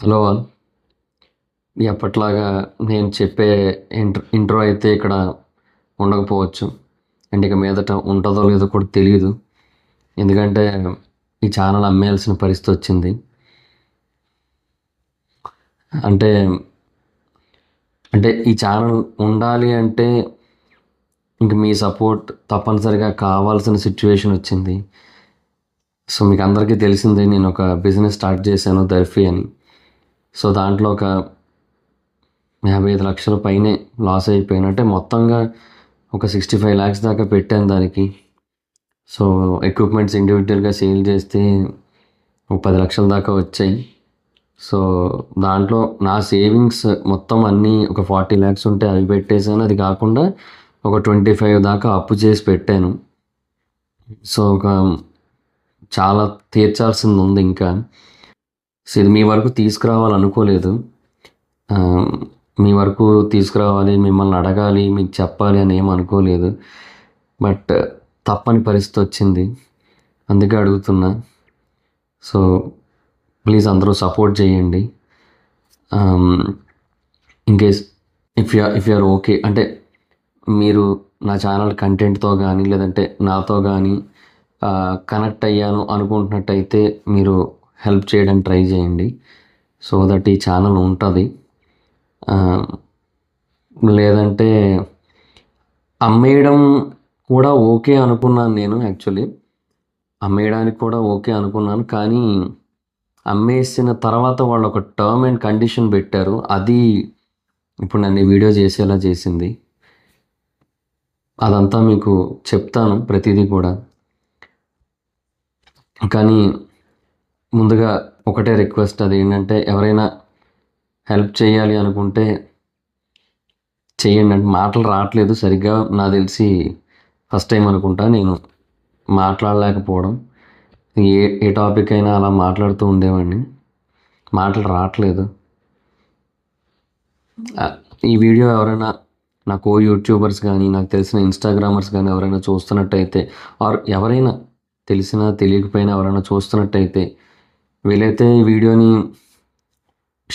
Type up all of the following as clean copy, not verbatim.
Hello all. ఎప్పట్లాగా నేను చెప్పే intro అయితే ఇక్కడ ఉండకపోవచ్చు. అండ్ ఇక మీదట ఉంటుందో లేదో కూడా తెలియదు. ఎందుకంటే ఈ ఛానల్ అమ్మేయాల్సిన పరిస్థితి వచ్చింది. అంటే అంటే ఈ ఛానల్ ఉండాలి అంటే ఇంక మీ సపోర్ట్ తప్పనిసరిగా కావాల్సిన సిచ్యువేషన్ వచ్చింది. సో మీకు అందరికీ తెలిసిందే, నేను ఒక బిజినెస్ స్టార్ట్ చేశాను, దర్ఫీ అని. సో దాంట్లో ఒక 55 లక్షల పైనే లాస్ అయిపోయాను. అంటే మొత్తంగా ఒక 65 lakhs దాకా పెట్టాను దానికి. సో ఎక్విప్మెంట్స్ ఇండివిజువల్గా సేల్ చేస్తే ఒక 10 లక్షల దాకా వచ్చాయి. సో దాంట్లో నా సేవింగ్స్ మొత్తం అన్నీ ఒక 40 lakhs ఉంటే అవి పెట్టేశాను. అది కాకుండా ఒక 25 దాకా అప్పు చేసి పెట్టాను. సో చాలా తీర్చాల్సింది ఉంది ఇంకా. సో ఇది మీ వరకు తీసుకురావాలనుకోలేదు. మీ వరకు తీసుకురావాలి, మిమ్మల్ని అడగాలి, మీకు చెప్పాలి అని ఏం అనుకోలేదు. బట్ తప్పని పరిస్థితి వచ్చింది, అందుకే అడుగుతున్నా. సో ప్లీజ్ అందరూ సపోర్ట్ చేయండి. In case if you are okay అంటే మీరు నా ఛానల్ కంటెంట్తో కానీ లేదంటే నాతో కానీ కనెక్ట్ అయ్యాను అనుకుంటున్నట్టయితే మీరు హెల్ప్ చేయడానికి ట్రై చేయండి. సో దట్ ఈ ఛానల్ ఉంటుంది. లేదంటే అమ్మేయడం కూడా ఓకే అనుకున్నాను నేను. యాక్చువల్లీ అమ్మేయడానికి కూడా ఓకే అనుకున్నాను, కానీ అమ్మేసిన తర్వాత వాళ్ళు ఒక టర్మ్ అండ్ కండిషన్ పెట్టారు. అది ఇప్పుడు నన్ను వీడియో చేసేలా చేసింది. అదంతా మీకు చెప్తాను ప్రతిదీ కూడా. కానీ ముందుగా ఒకటే రిక్వెస్ట్, అది ఏంటంటే ఎవరైనా హెల్ప్ చేయాలి అనుకుంటే చేయండి. అంటే మాటలు రావట్లేదు సరిగ్గా, నాకు తెలిసి ఫస్ట్ టైం అనుకుంటా నేను మాట్లాడలేకపోవడం. ఏ టాపిక్ అయినా అలా మాట్లాడుతూ ఉండేవాడిని, మాటలు రావట్లేదు. ఈ వీడియో ఎవరైనా నా యూట్యూబర్స్ కానీ నాకు తెలిసిన ఇన్స్టాగ్రామర్స్ కానీ ఎవరైనా చూస్తున్నట్టయితే, ఆర్ ఎవరైనా తెలిసినా తెలియకపోయినా ఎవరైనా చూస్తున్నట్టయితే వీలైతే ఈ వీడియోని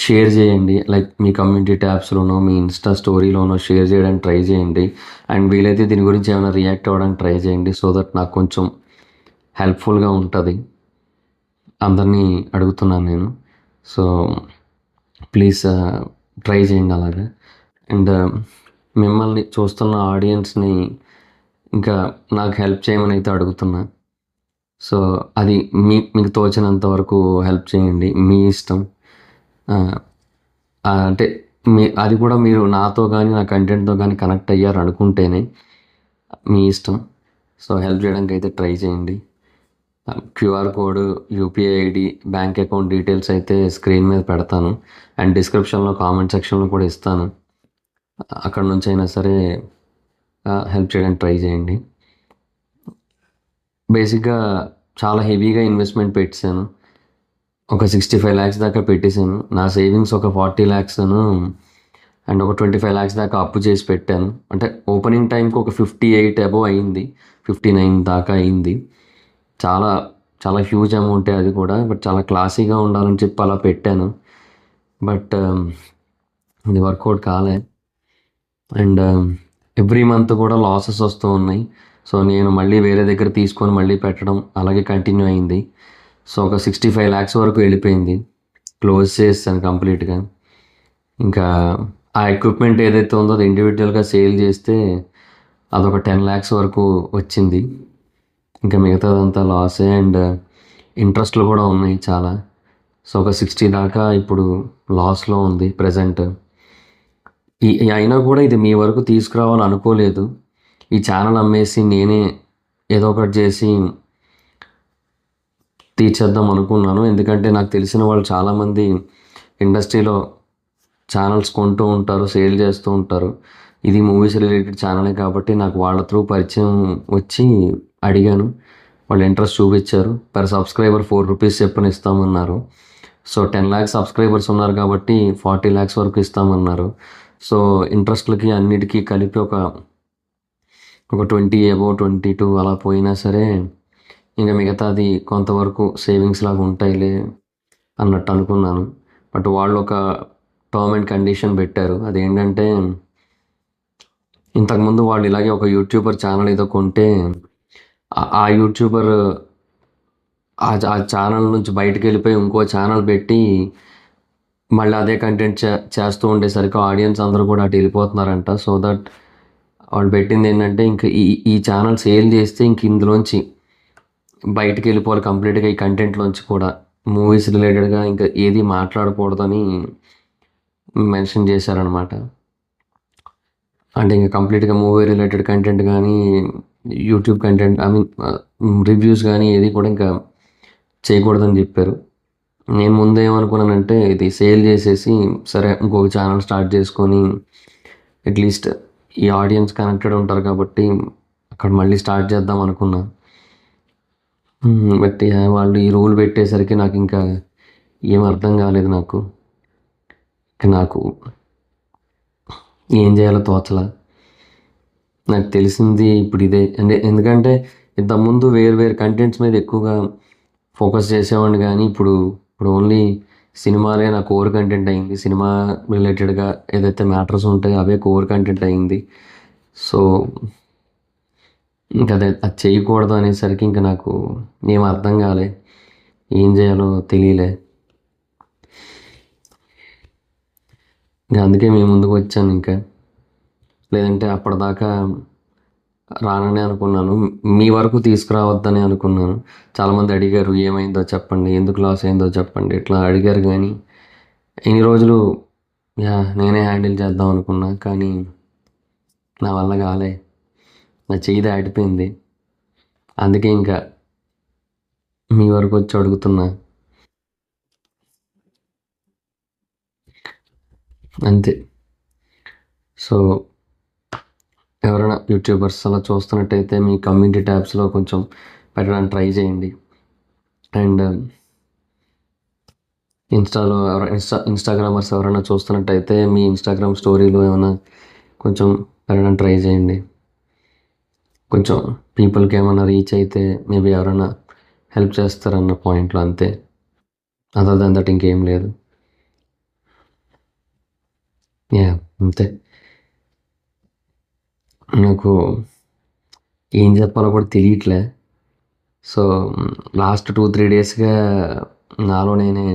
షేర్ చేయండి. లైక్ మీ కమ్యూనిటీ ట్యాబ్స్లోనో మీ ఇన్స్టా స్టోరీలోనో షేర్ చేయడానికి ట్రై చేయండి. అండ్ వీలైతే దీని గురించి ఏమైనా రియాక్ట్ అవ్వడానికి ట్రై చేయండి, సో దట్ నాకు కొంచెం హెల్ప్ఫుల్గా ఉంటుంది. అందరినీ అడుగుతున్నాను నేను. సో ప్లీజ్ ట్రై చేయండి అలాగే. అండ్ మిమ్మల్ని చూస్తున్న ఆడియన్స్ని ఇంకా నాకు హెల్ప్ చేయమని అయితే అడుగుతున్నా. సో అది మీకు తోచినంత వరకు హెల్ప్ చేయండి, మీ ఇష్టం. అంటే అది కూడా మీరు నాతో కానీ నా కంటెంట్తో కానీ కనెక్ట్ అయ్యారు అనుకుంటేనే మీ ఇష్టం. సో హెల్ప్ చేయడానికి అయితే ట్రై చేయండి. QR code, UPI ID, bank account details అయితే స్క్రీన్ మీద పెడతాను. అండ్ డిస్క్రిప్షన్లో కామెంట్ సెక్షన్లో కూడా ఇస్తాను. అక్కడ నుంచి అయినా సరే హెల్ప్ చేయడానికి ట్రై చేయండి. బేసిక్గా చాలా హెవీగా ఇన్వెస్ట్మెంట్ పెట్టాను. ఒక 65 lakhs దాకా పెట్టేశాను. నా సేవింగ్స్ ఒక 40 lakhs అండ్ ఒక 25 lakhs దాకా అప్పు చేసి పెట్టాను. అంటే ఓపెనింగ్ టైంకి ఒక 58 అబోవ్ అయింది, 59 దాకా అయింది. చాలా చాలా హ్యూజ్ అమౌంటే అది కూడా. బట్ చాలా క్లాసీగా ఉండాలని చెప్పి అలా పెట్టాను. బట్ ఇది వర్కౌట్ కాలే. అండ్ ఎవ్రీ మంత్ కూడా లాసెస్ వస్తూ ఉన్నాయి. సో నేను మళ్ళీ వేరే దగ్గర తీసుకొని మళ్ళీ పెట్టడం అలాగే కంటిన్యూ అయింది. సో ఒక 65 lakhs వరకు వెళ్ళిపోయింది. క్లోజ్ చేస్తాను కంప్లీట్గా. ఇంకా ఆ ఎక్విప్మెంట్ ఏదైతే ఉందో అది ఇండివిజువల్గా సేల్ చేస్తే అదొక 10 lakhs వరకు వచ్చింది. ఇంకా మిగతాదంతా లాసే. అండ్ ఇంట్రెస్ట్లు కూడా ఉన్నాయి చాలా. సో ఒక 60 దాకా ఇప్పుడు లాస్లో ఉంది ప్రజెంట్. అయినా కూడా ఇది మీ వరకు తీసుకురావాలని అనుకోలేదు. ఈ ఛానల్ అమ్మేసి నేనే ఏదో ఒకటి చేసి తీర్చేద్దాం అనుకున్నాను. ఎందుకంటే నాకు తెలిసిన వాళ్ళు చాలామంది ఇండస్ట్రీలో ఛానల్స్ కొంటూ ఉంటారు, సేల్ చేస్తూ ఉంటారు. ఇది మూవీస్ రిలేటెడ్ ఛానలే కాబట్టి నాకు వాళ్ళ త్రూ పరిచయం వచ్చి అడిగాను. వాళ్ళు ఇంట్రెస్ట్ చూపించారు. పర్ సబ్స్క్రైబర్ 4 rupees చెప్పున ఇస్తామన్నారు. సో 10 lakhs సబ్స్క్రైబర్స్ ఉన్నారు కాబట్టి 40 lakhs వరకు ఇస్తామన్నారు. సో ఇంట్రెస్ట్లకి అన్నిటికీ కలిపి ఒక 20 అబోవ్ 22 అలా పోయినా సరే ఇంకా మిగతాది కొంతవరకు సేవింగ్స్ లాగా ఉంటాయిలే అన్నట్టు అనుకున్నాను. బట్ వాళ్ళు ఒక టర్మ్ అండ్ కండిషన్ పెట్టారు. అదేంటంటే ఇంతకుముందు వాళ్ళు ఇలాగే ఒక యూట్యూబర్ ఛానల్ ఏదో కొంటే ఆ యూట్యూబర్ ఆ ఛానల్ నుంచి బయటికి వెళ్ళిపోయి ఇంకో ఛానల్ పెట్టి మళ్ళీ అదే కంటెంట్ చేస్తూ ఉండేసరికి ఆడియన్స్ అందరూ కూడా అటు వెళ్ళిపోతున్నారంట. సో దట్ వాళ్ళు పెట్టింది ఏంటంటే ఇంక ఈ ఛానల్ సేల్ చేస్తే ఇంక ఇందులోంచి బయటికి వెళ్ళిపోవాలి కంప్లీట్గా ఈ కంటెంట్లోంచి కూడా. మూవీస్ రిలేటెడ్గా ఇంకా ఏది మాట్లాడకూడదని మెన్షన్ చేశారనమాట. అంటే ఇంకా కంప్లీట్గా మూవీ రిలేటెడ్ కంటెంట్ కానీ YouTube content I mean reviews కానీ ఏది కూడా ఇంకా చేయకూడదని చెప్పారు. నేను ముందు ఏమనుకున్నానంటే ఇది సేల్ చేసేసి సరే ఇంకొక ఛానల్ స్టార్ట్ చేసుకొని అట్లీస్ట్ ఈ ఆడియన్స్ కనెక్టెడ్ ఉంటారు కాబట్టి అక్కడ మళ్ళీ స్టార్ట్ చేద్దాం అనుకున్నా. బట్ వాళ్ళు ఈ రూల్ పెట్టేసరికి నాకు ఇంకా ఏం అర్థం కాలేదు. నాకు ఏం చేయాలో తోచలా. నాకు తెలిసింది ఇప్పుడు ఇదే. ఎందుకంటే ఇంతకుముందు వేరు కంటెంట్స్ మీద ఎక్కువగా ఫోకస్ చేసేవాడిని, కానీ ఇప్పుడు ఓన్లీ సినిమాలే నా కోర్ కంటెంట్ అయింది. సినిమా రిలేటెడ్గా ఏదైతే మ్యాటర్స్ ఉంటాయో అవే కోర్ కంటెంట్ అయింది. సో ఇంకా అది చేయకూడదు అనేసరికి ఇంకా నాకు ఏం అర్థం కాలే, ఏం చేయాలో తెలియలే. ఇంకా అందుకే మీ ముందుకు వచ్చాను. ఇంకా లేదంటే అప్పటిదాకా రానని అనుకున్నాను, మీ వరకు తీసుకురావద్దని అనుకున్నాను. చాలామంది అడిగారు ఏమైందో చెప్పండి, ఎందుకు లాస్ అయిందో చెప్పండి, ఇట్లా అడిగారు. కానీ ఇన్ని రోజులు నేనే హ్యాండిల్ చేద్దాం అనుకున్నా, కానీ నా వల్ల కాలే, నా చెయ్యి దాటిపోయింది. అందుకే ఇంకా మీ వరకు వచ్చి అడుగుతున్నా, అంతే. సో ఎవరైనా యూట్యూబర్స్ అలా చూస్తున్నట్టయితే మీ కమ్యూనిటీ ట్యాబ్స్లో కొంచెం పెట్టడానికి ట్రై చేయండి. అండ్ ఇన్స్టాగ్రామర్స్ ఎవరైనా చూస్తున్నట్టయితే మీ ఇన్స్టాగ్రామ్ స్టోరీలో ఏమైనా కొంచెం పెట్టడానికి ట్రై చేయండి. కొంచెం పీపుల్కి ఏమైనా రీచ్ అయితే మేబీ ఎవరైనా హెల్ప్ చేస్తారన్న పాయింట్లో, అంతే. అదర్ దాన్ దట్ ఇంకేం లేదు. అంతే. నాకు ఏం చెప్పాలో కూడా తెలియట్లే. సో లాస్ట్ 2-3 డేస్గా నాలో నేనే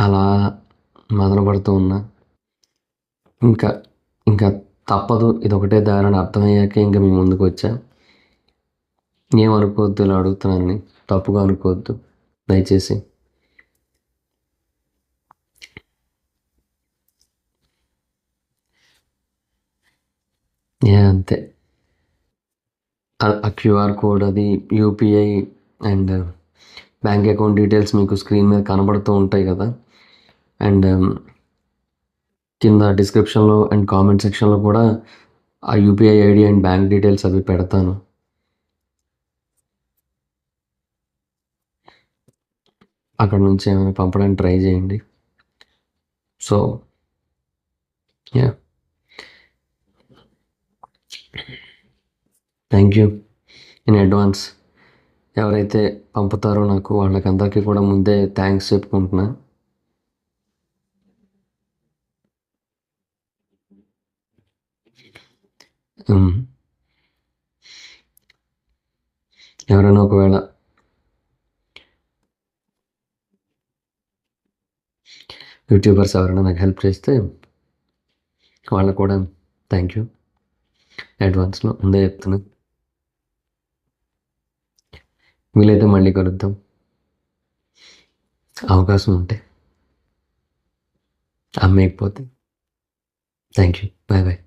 అలా మొదలుపడుతూ ఉన్నా. ఇంకా తప్పదు, ఇదొకటే దారిని అర్థమయ్యాక ఇంకా మీ ముందుకు వచ్చా. ఏమనుకోవద్దు ఇలా అడుగుతున్నానని, తప్పుగా అనుకోవద్దు దయచేసి. అంతే. ఆ క్యూఆర్ కోడ్, అది UPI and bank account details మీకు స్క్రీన్ మీద కనబడుతూ ఉంటాయి కదా. అండ్ కింద డిస్క్రిప్షన్లో అండ్ కామెంట్ సెక్షన్లో కూడా ఆ UPI ID and bank details అవి పెడతాను. అక్కడ నుంచి ఏమైనా పంపడానికి ట్రై చేయండి. So thank you in advance. ఎవరైతే పంపుతారో నాకు వాళ్ళకందరికీ కూడా ముందే థ్యాంక్స్ చెప్పుకుంటున్నా. ఎవరైనా ఒకవేళ యూట్యూబర్స్ ఎవరైనా నాకు హెల్ప్ చేస్తే వాళ్ళకు కూడా థ్యాంక్ యూ అడ్వాన్స్లో ముందే చెప్తున్నా. వీలైతే మళ్ళీ కలుద్దాం అవకాశం ఉంటే, అమ్మేయకపోతే. Thank you. Bye bye.